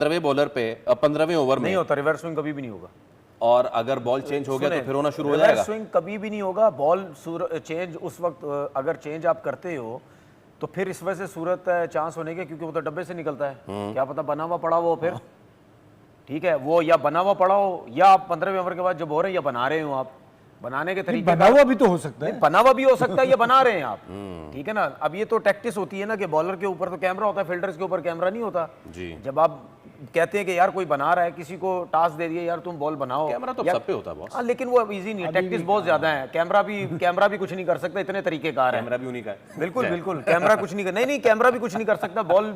15वें bowler पे 15वें over में नहीं होता, रिवर्स स्विंग कभी भी नहीं होगा। और अगर बॉल चेंज हो गया तो फिर होना शुरू हो रिवर्स जाएगा। स्विंग कभी भी नहीं होगा। बॉल चेंज उस वक्त अगर चेंज आप करते हो तो फिर इस वजह से सूरत है चांस होने के, क्योंकि वो तो डब्बे से निकलता है, क्या पता बना हुआ पड़ा हो फिर। ठीक है, वो या बना हुआ पड़ा हो या आप 15वें ओवर के बाद जब हो रहे हैं या बना रहे हो, आप बनाने के तरीके बना हुआ भी तो हो सकता है, बना हुआ भी हो सकता है, ये बना रहे हैं आप। ठीक है ना। अब ये तो टैक्टिस होती है ना कि बॉलर के ऊपर तो कैमरा होता है, फील्डर्स के ऊपर कैमरा नहीं होता जी। जब आप कहते हैं कि यार कोई बना रहा है, किसी को टास्क दे दिया यार तुम बॉल बनाओ, कैमरा तो सब पे होता है बॉस। हाँ, लेकिन वो अब इजी नहीं है, टैक्टिस बहुत ज्यादा है। कैमरा भी कुछ नहीं कर सकता, इतने तरीकेकार है। कैमरा भी उन्हीं का है। बिल्कुल बिल्कुल, कैमरा कुछ नहीं कर, नहीं कैमरा भी कुछ नहीं कर सकता। बॉल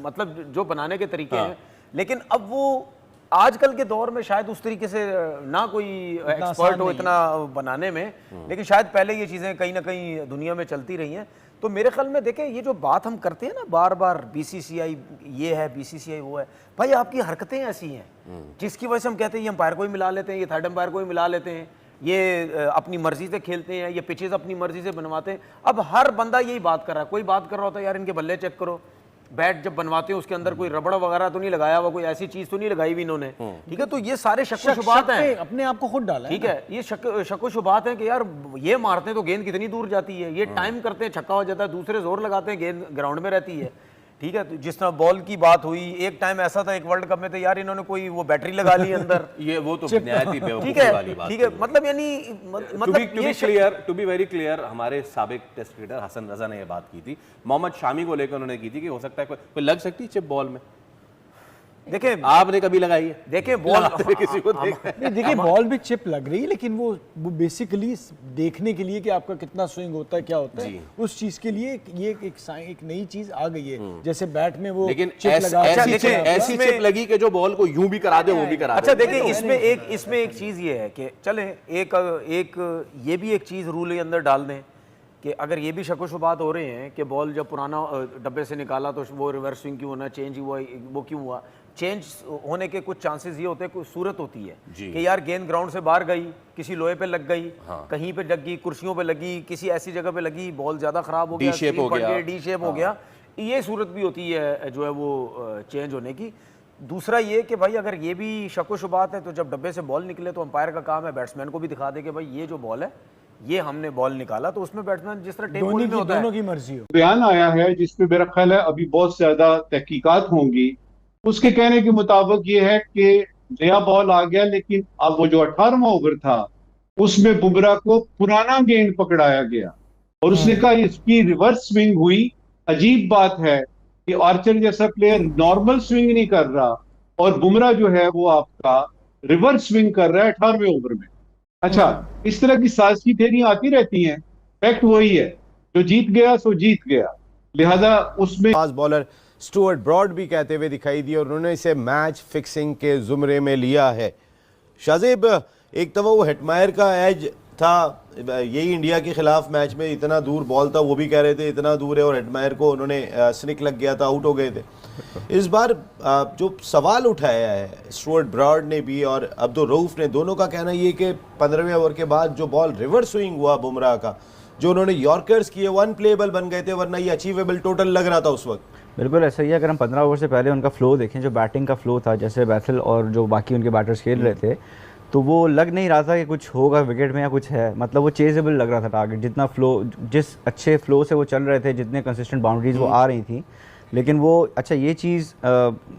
मतलब जो बनाने के तरीके हैं, लेकिन अब वो आजकल के दौर में शायद उस तरीके से ना कोई एक्सपर्ट हो इतना बनाने में, लेकिन शायद पहले ये चीज़ें कहीं ना कहीं दुनिया में चलती रही हैं। तो मेरे ख्याल में देखें, ये जो बात हम करते हैं ना बार बार, बीसीसीआई ये है, बीसीसीआई वो है, भाई आपकी हरकतें ऐसी हैं जिसकी वजह से हम कहते हैं ये अंपायर को ही मिला लेते हैं, ये थर्ड अंपायर को ही मिला लेते हैं, ये अपनी मर्जी से खेलते हैं, ये पिचेस अपनी मर्जी से बनवाते हैं। अब हर बंदा यही बात कर रहा है, कोई बात कर रहा होता है यार इनके बल्ले चेक करो, बैट जब बनवाते हैं उसके अंदर कोई रबड़ वगैरह तो नहीं लगाया हुआ, कोई ऐसी चीज तो नहीं लगाई हुई इन्होंने। ठीक है, तो ये सारे शक व शुबात हैं, अपने आप को खुद डाला है। ठीक है, ये शक व शुबात है कि यार ये मारते हैं तो गेंद कितनी दूर जाती है, ये टाइम करते हैं छक्का हो जाता है, दूसरे जोर लगाते हैं गेंद ग्राउंड में रहती है। ठीक है, तो जिस तरह बॉल की बात हुई, एक टाइम ऐसा था एक वर्ल्ड कप में तो यार इन्होंने कोई वो बैटरी लगा ली अंदर। ये वो तो निहायत ही बेवकूफी ठीक है, वाली बात ठीक है, मतलब यानी टू बी वेरी क्लियर, हमारे साबिक टेस्ट क्रिकेटर हसन रजा ने ये बात की थी, मोहम्मद शामी को लेकर उन्होंने की थी कि हो सकता है कोई लग सकती है चिप बॉल में। देखें, आपने कभी लगाई है? देखें बॉल किसी को नहीं, देखिए बॉल भी चिप लग रही है, लेकिन वो बेसिकली देखने के लिए कि आपका कितना स्विंग होता है, क्या होता है, उस चीज के लिए ये एक नई चीज आ गई है। जैसे बैट में वो लेकिन चिप लगा, ऐसी चिप लगी कि जो बॉल को यूं भी करा दे वो भी करा दे। अच्छा देखिए, इसमें एक चीज ये है कि चले एक ये भी एक चीज रूल के अंदर डाल दें कि अगर ये भी शक शुबात हो रहे हैं कि बॉल जब पुराना डब्बे से निकाला तो वो रिवर्स स्विंग क्यों होना, चेंज हुआ, वो क्यों हुआ, चेंज होने के कुछ चांसेस ये होते हैं, कुछ सूरत होती है कि यार गेंद ग्राउंड से बाहर गई, किसी लोहे पे लग गई, कहीं पे लग गई, कुर्सियों पे लगी, किसी ऐसी जगह पे लगी, बॉल ज्यादा खराब हो गया, डी शेप हो गया, ये सूरत भी होती है जो है वो चेंज होने की। दूसरा ये कि भाई अगर ये भी शक व शुबात है तो जब डब्बे से बॉल निकले तो अंपायर का काम है बैट्समैन को भी दिखा दे कि भाई ये जो बॉल है ये हमने बॉल निकाला, तो उसमें बैट्समैन जिस तरह टेबल में होता है, दोनों की मर्जी हो। बयान आया है जिसमें मेरा ख्याल है अभी बहुत ज्यादा तहकीकात होंगी। उसके कहने के मुताबिक ये है कि नया बॉल आ गया, लेकिन अब वो जो 18वां ओवर था उसमें बुमराह को पुराना गेंद पकड़ाया गया और उसने कहा इसकी रिवर्स स्विंग हुई। अजीब बात है कि आर्चर जैसा प्लेयर नॉर्मल स्विंग नहीं कर रहा और बुमराह जो है वो आपका रिवर्स स्विंग कर रहा है 18वें ओवर में। अच्छा, इस तरह की साजिशी थेरी आती रहती हैं। फैक्ट वही है, जो जीत गया सो जीत गया, लिहाजा उसमें फास्ट बॉलर स्टुअर्ट ब्रॉड भी कहते हुए दिखाई दिए और उन्होंने इसे मैच फिक्सिंग के जुमरे में लिया है। शाज़ेब, एक तो वो हेटमायर का एज था, यही इंडिया के खिलाफ मैच में इतना दूर बॉल था, वो भी कह रहे थे इतना दूर है, और हेटमायर को उन्होंने स्निक लग गया था, आउट हो गए थे। इस बार जो सवाल उठाया है स्टुअर्ट ब्रॉड ने भी और अब्दुल रऊफ ने, दोनों का कहना ये कि 15वें ओवर के बाद जो बॉल रिवर्स स्विंग हुआ बुमराह का, जो उन्होंने यॉर्कर्स किए, वन प्लेबल बन गए थे, वरना ये अचीवेबल टोटल लग रहा था उस वक्त। बिल्कुल ऐसा ही है। अगर हम 15 ओवर से पहले उनका फ्लो देखें, जो बैटिंग का फ्लो था, जैसे बैथल और जो बाकी उनके बैटर्स खेल रहे थे, तो वो लग नहीं रहा था कि कुछ होगा विकेट में या कुछ है, मतलब वो चेजेबल लग रहा था टारगेट, जितना फ्लो, जिस अच्छे फ्लो से वो चल रहे थे, जितने कंसिस्टेंट बाउंड्रीज वो आ रही थी। लेकिन वो अच्छा, ये चीज़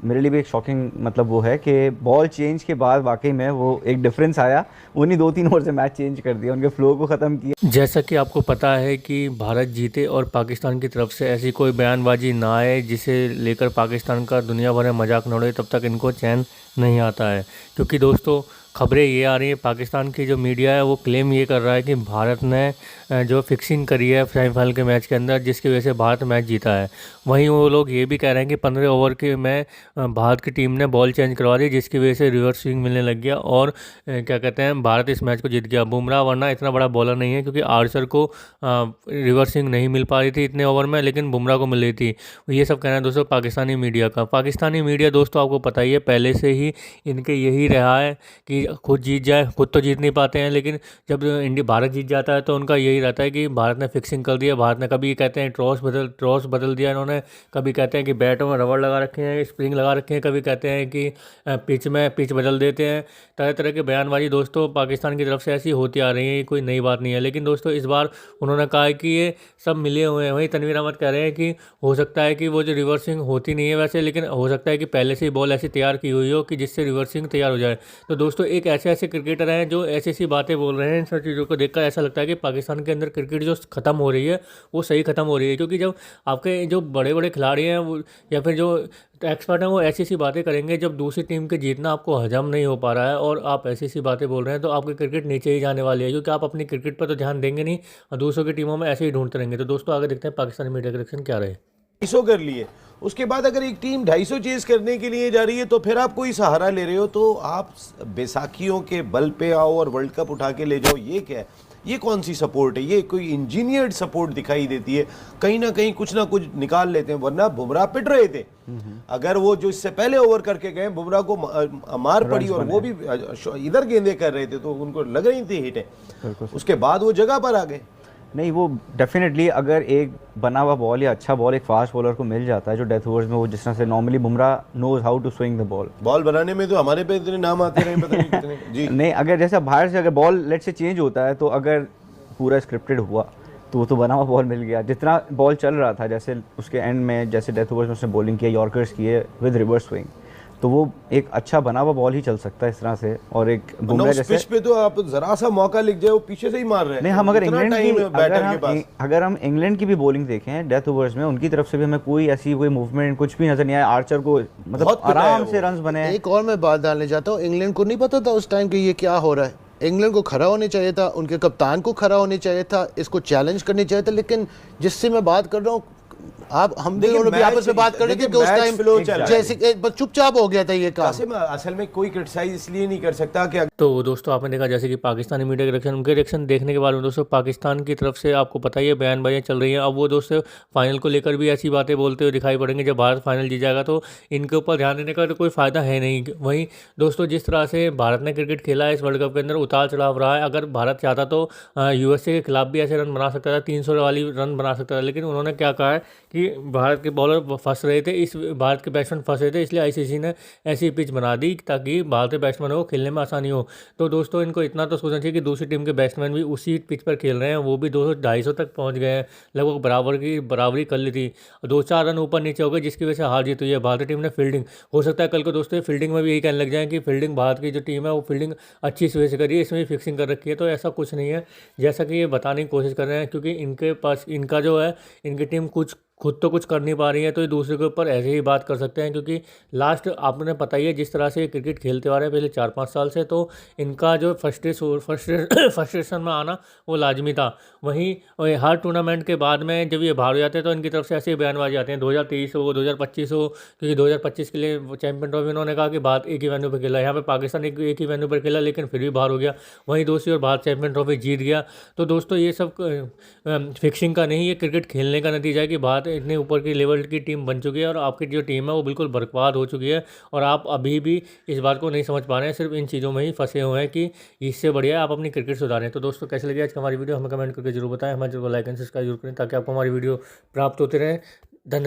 मेरे लिए भी एक शॉकिंग मतलब वो है कि बॉल चेंज के बाद वाकई में वो एक डिफरेंस आया, उन्हीं 2-3 ओवर से मैच चेंज कर दिया, उनके फ्लो को ख़त्म किया। जैसा कि आपको पता है कि भारत जीते और पाकिस्तान की तरफ से ऐसी कोई बयानबाजी ना आए जिसे लेकर पाकिस्तान का दुनिया भर में मजाक न उड़े, तब तक इनको चैन नहीं आता है। क्योंकि दोस्तों खबरें ये आ रही है, पाकिस्तान की जो मीडिया है वो क्लेम ये कर रहा है कि भारत ने जो फिक्सिंग करी है सेमीफाइनल के मैच के अंदर, जिसकी वजह से भारत मैच जीता है। वहीं वो लोग ये भी कह रहे हैं कि 15 ओवर के में भारत की टीम ने बॉल चेंज करवा दी, जिसकी वजह से रिवर्स स्विंग मिलने लग गया और क्या कहते हैं, भारत इस मैच को जीत गया। बुमराह वरना इतना बड़ा बॉलर नहीं है, क्योंकि आर्चर को रिवर्स स्विंग नहीं मिल पा रही थी इतने ओवर में, लेकिन बुमराह को मिल रही थी। ये सब कहना है दोस्तों पाकिस्तानी मीडिया का। पाकिस्तानी मीडिया दोस्तों आपको पता ही है, पहले से ही इनके यही रहा है कि खुद जीत जाए, खुद तो जीत नहीं पाते हैं, लेकिन जब भारत जीत जाता है तो उनका यही रहता है कि भारत ने फिक्सिंग कर दिया, भारत ने कभी कहते हैं ट्रॉस बदल दिया इन्होंने, कभी कहते हैं कि बैटों में रबड़ लगा रखे हैं, स्प्रिंग लगा रखे हैं, कभी कहते हैं कि पिच बदल देते हैं। तरह तरह के बयानबाजी दोस्तों पाकिस्तान की तरफ से ऐसी होती आ रही है, ये कोई नई बात नहीं है। लेकिन दोस्तों इस बार उन्होंने कहा है कि ये सब मिले हुए हैं। वहीं तनवीर अहमद कह रहे हैं कि हो सकता है कि वो जो रिवर्सिंग होती नहीं है वैसे, लेकिन हो सकता है कि पहले से ही बॉल ऐसी तैयार की हुई हो कि जिससे रिवर्सिंग तैयार हो जाए। तो दोस्तों एक ऐसे क्रिकेटर हैं जो ऐसी ऐसी बातें बोल रहे हैं, इन सब चीज़ों को देखकर ऐसा लगता है कि पाकिस्तान के अंदर क्रिकेट जो ख़त्म हो रही है वो सही ख़त्म हो रही है। क्योंकि जब आपके जो बड़े बड़े खिलाड़ी हैं वो या फिर जो एक्सपर्ट हैं वो ऐसी ऐसी बातें करेंगे, जब दूसरी टीम के जीतना आपको हजम नहीं हो पा रहा है और आप ऐसी ऐसी बातें बोल रहे हैं, तो आपकी क्रिकेट नीचे ही जाने वाली है। क्योंकि आप अपनी क्रिकेट पर तो ध्यान देंगे नहीं और दूसरों की टीमों में ऐसे ही ढूंढते रहेंगे। तो दोस्तों आगे देखते हैं पाकिस्तानी मीडिया के रिएक्शन क्या रहे। 250 कर लिए, उसके बाद अगर एक टीम 250 चेज करने के लिए जा रही है तो फिर आप कोई सहारा ले रहे हो, तो आप बैसाखियों के बल पे आओ और वर्ल्ड कप उठा के ले जाओ, ये क्या है? ये कौन सी सपोर्ट है? ये कोई इंजीनियर्ड सपोर्ट दिखाई देती है। कहीं ना कहीं कुछ ना कुछ निकाल लेते हैं, वरना बुमराह पिट रहे थे। अगर वो जो इससे पहले ओवर करके गए, बुमराह को मार पड़ी और वो भी इधर गेंदे कर रहे थे तो उनको लग रही थी हिट है, उसके बाद वो जगह पर आ गए। नहीं, वो डेफिनेटली अगर एक बना हुआ बॉल या अच्छा बॉल एक फास्ट बॉलर को मिल जाता है जो डेथ ओवर्स में, वो जिस तरह से normally Bumrah knows how to swing the ball बनाने में तो हमारे पे इतने नाम आते रहे, पता नहीं कितने। जी नहीं, अगर जैसे बाहर से अगर बॉल लेट से चेंज होता है तो अगर पूरा स्क्रिप्टेड हुआ तो वो तो बना हुआ बॉल मिल गया। जितना बॉल चल रहा था, जैसे उसके एंड में जैसे डेथ ओवर्स में उसने बॉलिंग किया, यॉर्कर्स किए विद रिवर्स स्विंग, तो वो एक अच्छा बना हुआ बॉल ही चल सकता है इस तरह से। और एक बुमराह जैसे पिच पे तो आप जरा सा मौका लिख जाए वो पीछे से ही मार रहे हैं। नहीं, हम अगर इतना इंग्लैंड टाइम की है बैटर के पास। अगर हम इंग्लैंड की भी बॉलिंग देखें डेथ ओवर्स में, उनकी तरफ से भी हमें कोई ऐसी कोई मूवमेंट कुछ भी नजर नहीं आया। आर्चर को मतलब बहुत पिटा है आराम वो। से रन्स बने हैं। एक और मैं बात डालने चाहता हूँ, इंग्लैंड को नहीं पता था उस टाइम कि ये क्या हो रहा है। इंग्लैंड को खड़ा होने चाहिए था, उनके कप्तान को खड़ा होने चाहिए था, इसको चैलेंज करनी चाहिए था। लेकिन जिससे मैं बात कर रहा हूँ, आप हम दोनों भी आपस में बात कर रहे थे कि उस टाइम जैसे चुपचाप हो गया था ये काम। असल में कोई क्रिटिसाइज इसलिए नहीं कर सकता कि तो दोस्तों आपने देखा जैसे कि पाकिस्तानी मीडिया के रिएक्शन, उनके रिएक्शन देखने के बाद में दोस्तों पाकिस्तान की तरफ से आपको पता ही है बयानबाजियाँ चल रही हैं। अब वो दोस्तों फाइनल को लेकर भी ऐसी बातें बोलते हुए दिखाई पड़ेंगे। जब भारत फाइनल जीत जाएगा तो इनके ऊपर ध्यान देने का तो कोई फ़ायदा है नहीं। वहीं दोस्तों जिस तरह से भारत ने क्रिकेट खेला है इस वर्ल्ड कप के अंदर, उतार चढ़ाव रहा है। अगर भारत चाहता तो यूएसए के खिलाफ भी ऐसे रन बना सकता था, 300 वाली रन बना सकता था। लेकिन उन्होंने क्या कहा है कि भारत के बॉलर फंस रहे थे, इस भारत के बैट्समैन फंस रहे थे, इसलिए आईसीसी ने ऐसी पिच बना दी ताकि भारतीय बैट्समैनों को खेलने में आसानी हो। तो दोस्तों इनको इतना तो सोचना चाहिए कि दूसरी टीम के बैट्समैन भी उसी पिच पर खेल रहे हैं, वो भी 200-250 तक पहुंच गए हैं, लगभग बराबरी कर ली थी। 2-4 रन ऊपर नीचे हो गए जिसकी वजह से हार जीत हुई है। भारतीय टीम ने फील्डिंग, हो सकता है कल को दोस्तों फील्डिंग में भी यही कहने लग जाए कि फील्डिंग भारत की जो टीम है वो फील्डिंग अच्छी इस वजह से करी है, इसमें भी फिक्सिंग कर रखी है। तो ऐसा कुछ नहीं है जैसा कि ये बताने की कोशिश कर रहे हैं, क्योंकि इनके पास इनका जो है इनकी टीम खुद तो कुछ कर नहीं पा रही है, तो ये दूसरे के ऊपर ऐसे ही बात कर सकते हैं। क्योंकि लास्ट आपने पता ही है जिस तरह से क्रिकेट खेलते आ रहे हैं पिछले 4-5 साल से, तो इनका जो फ्रस्ट्रेशन में आना वो लाजमी था। वहीं हर टूर्नामेंट के बाद में जब ये बाहर हो जाते हैं तो इनकी तरफ से ऐसे ही बयानबाजी आते हैं, 2023 हो 2025 हो, क्योंकि 2025 के लिए चैंपियन ट्रॉफी उन्होंने कहा कि भारत एक ही वेन्यू पर खेला, यहाँ पे पाकिस्तान एक ही वेन्यू पर खेला लेकिन फिर भी बाहर हो गया। वहीं दूसरी ओर भारत चैंपियन ट्रॉफी जीत गया। तो दोस्तों ये सब फिक्सिंग का नहीं, ये क्रिकेट खेलने का नतीजा है कि भारत इतने ऊपर की लेवल की टीम बन चुकी है और आपकी जो टीम है वो बिल्कुल बर्बाद हो चुकी है। और आप अभी भी इस बात को नहीं समझ पा रहे हैं, सिर्फ इन चीज़ों में ही फंसे हुए हैं कि इससे बढ़िया है आप अपनी क्रिकेट सुधारें। तो दोस्तों कैसे लगी आज हमारी वीडियो हमें कमेंट करके जरूर बताएं, हमारे चैनल को लाइक एंड सब्सक्राइब जरूर करें ताकि आपको हमारी वीडियो प्राप्त होते रहे। धन्यवाद।